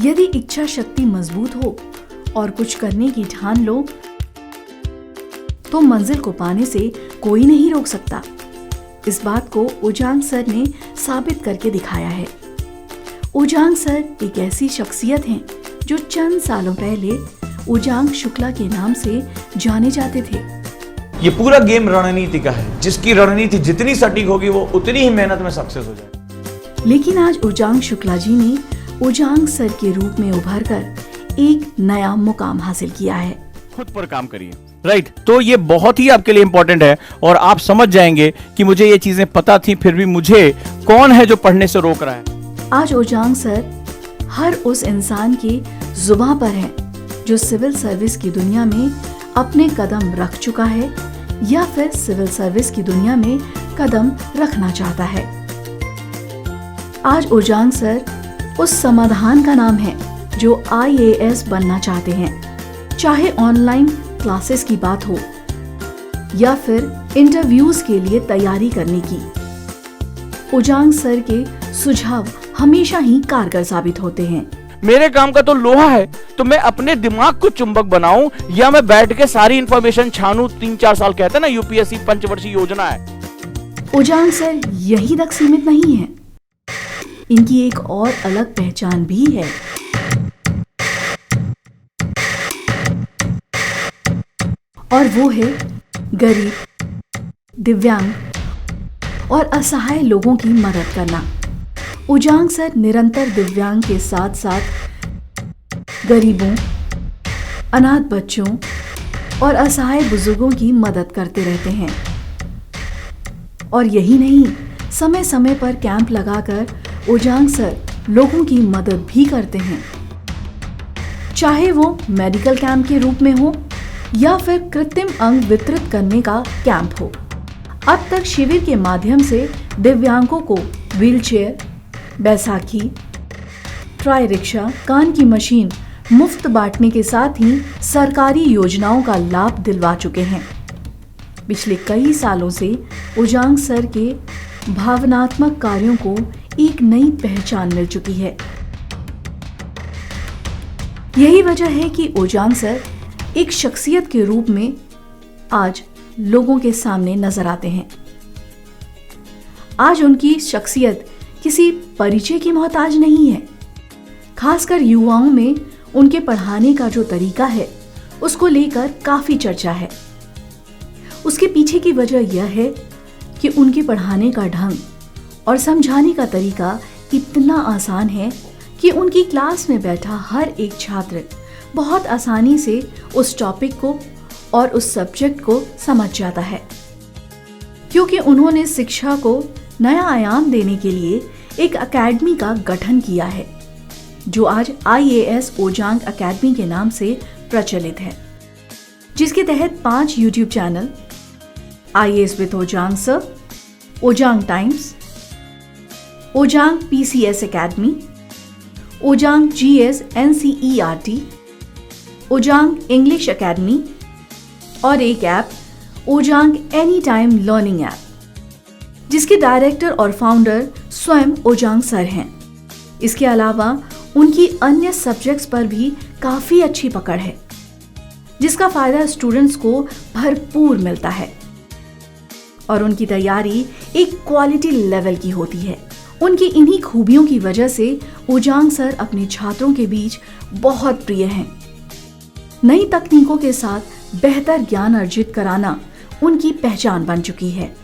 यदि इच्छा शक्ति मजबूत हो और कुछ करने की ठान लो तो मंजिल को पाने से कोई नहीं रोक सकता। इस बात को ओजांग सर ने साबित करके दिखाया है। ओजांग सर एक ऐसी शख्सियत हैं जो चंद सालों पहले ओजांग शुक्ला के नाम से जाने जाते थे। ये पूरा गेम रणनीति का है, जिसकी रणनीति जितनी सटीक होगी वो उतनी ही मेहनत में सक्सेस हो जाएगी। लेकिन आज ओजांग शुक्ला जी ने ओजांग सर के रूप में उभर कर एक नया मुकाम हासिल किया है। खुद पर काम करिए, राइट? तो ये बहुत ही आपके लिए इंपॉर्टेंट है और आप समझ जाएंगे कि मुझे ये चीजें पता थी, फिर भी मुझे कौन है जो पढ़ने से रोक रहा है। आज ओजांग सर हर उस इंसान की जुबान पर है जो सिविल सर्विस की दुनिया में अपने कदम रख चुका है या फिर सिविल सर्विस की दुनिया में कदम रखना चाहता है। आज ओजांग सर उस समाधान का नाम है जो IAS बनना चाहते हैं। चाहे ऑनलाइन क्लासेस की बात हो या फिर इंटरव्यूज के लिए तैयारी करने की, ओजांग सर के सुझाव हमेशा ही कारगर साबित होते हैं। मेरे काम का तो लोहा है, तो मैं अपने दिमाग को चुंबक बनाऊं या मैं बैठ के सारी इंफॉर्मेशन छानूं। 3-4 साल कहते हैं ना, UPSC पंचवर्षीय योजना है। ओजांग सर यही तक सीमित नहीं है, इनकी एक और अलग पहचान भी है। और वो है गरीब, दिव्यांग और असहाय लोगों की मदद करना। ओजांग सर निरंतर दिव्यांग के साथ साथ गरीबों, अनाथ बच्चों और असहाय बुजुर्गों की मदद करते रहते हैं। और यही नहीं, समय समय पर कैंप लगाकर ओजांग सर लोगों की मदद भी करते हैं, चाहे वो मेडिकल कैंप के रूप में हो या फिर कृत्रिम अंग वितरित करने का कैंप हो। अब तक शिविर के माध्यम से दिव्यांगों को व्हीलचेयर, बैसाखी, ट्राई रिक्शा, कान की मशीन मुफ्त बांटने के साथ ही सरकारी योजनाओं का लाभ दिलवा चुके हैं। पिछले कई सालों से ओजांग सर के भावनात्मक कार्यों को एक नई पहचान मिल चुकी है। यही वजह है कि ओजांग सर एक शख्सियत के रूप में आज लोगों के सामने नजर आते हैं। आज उनकी शख्सियत किसी परिचय की मोहताज नहीं है। खासकर युवाओं में उनके पढ़ाने का जो तरीका है उसको लेकर काफी चर्चा है। उसके पीछे की वजह यह है कि उनके पढ़ाने का ढंग और समझाने का तरीका इतना आसान है कि उनकी क्लास में बैठा हर एक छात्र बहुत आसानी से उस टॉपिक को और उस सब्जेक्ट को समझ जाता है, क्योंकि उन्होंने शिक्षा को नया आयाम देने के लिए एक एकेडमी का गठन किया है जो आज IAS ओजांग एकेडमी के नाम से प्रचलित है, जिसके तहत 5 YouTube channel IAS with Ojaank sir, Ojaank Times, Ojaank PCS academy, Ojaank GS NCERT, Ojaank English academy और एक app Ojaank any time learning app, जिसके डायरेक्टर और फाउंडर स्वयं ओजांग सर हैं। इसके अलावा उनकी अन्य सब्जेक्ट्स पर भी काफी अच्छी पकड़ है, जिसका फायदा स्टूडेंट्स को भरपूर मिलता है और उनकी तैयारी एक क्वालिटी लेवल की होती है। उनकी इन्हीं खूबियों की वजह से ओजांग सर अपने छात्रों के बीच बहुत प्रिय हैं। नई तकनीकों के साथ बेहतर ज्ञान अर्जित कराना उनकी पहचान बन चुकी है।